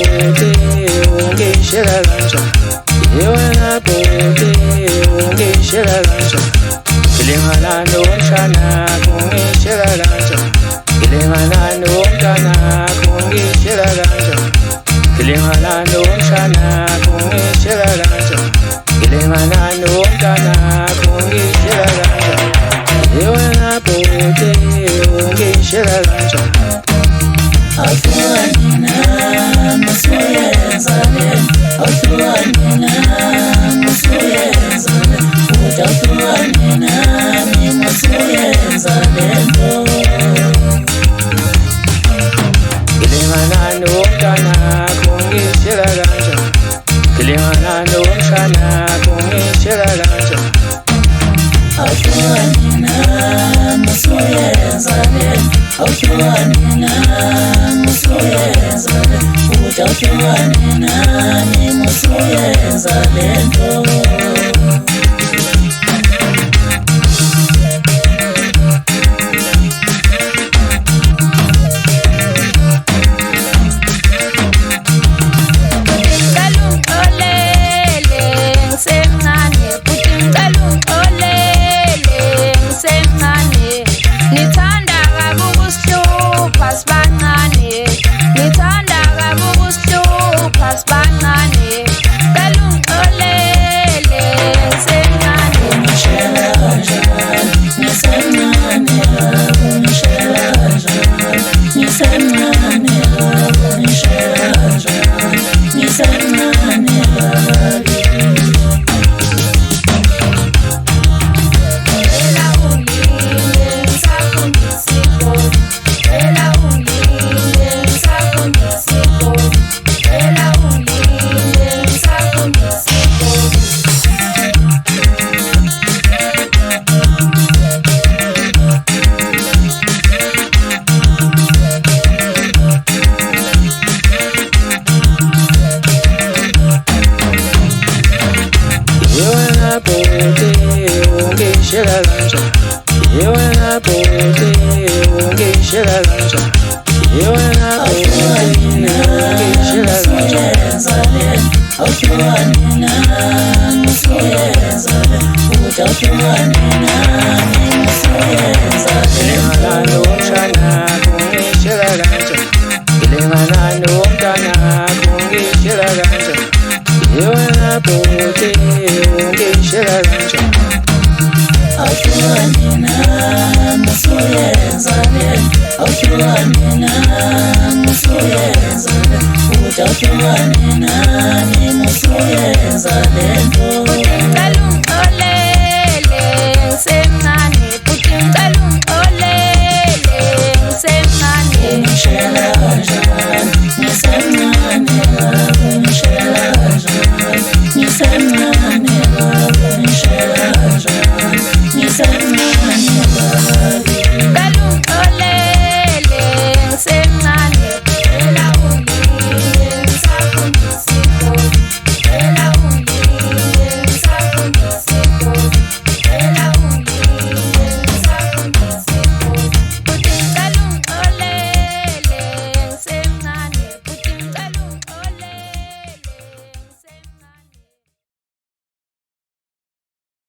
bhuti ungishiyela kanjani wena bhuti ungishiyela kanjani ngilingana nomntanakho ungishiyela kanjani ngilingana nomntanakho ungishiyela kanjani ngilingana nomntanakho ungishiyela kanjani ngilingana nomntanakho ungishiyela kanjani wena bhuti ungishiyela kanjani Awuhlukani musuyenza lento awuhlukani musuyenza lento uthi awuhlukani nami musuyenza lento ngilingana nomntanakho ungishiyela kanjani ngilingana nomntanakho ungishiyela kanjani awuhlukani musuyenza lento awuhlukani musuyenza lento uthi awuhlukani nami musuyenza lento wena bhuti ungishiyela kanjani wena bhuti ungishiyela kanjani awuhlukani musuyenza lento uthi awuhlukani nami musuyenza ngilingana nomntanakho ungishiyela kanjani ngilingana nomntanakho ungishiyela kanjani wena bhuti ungishiyela kanjani awuhlukani musuyenza lento awuhlukani musuyenza lento uthi awuhlukani nami musuyenza lento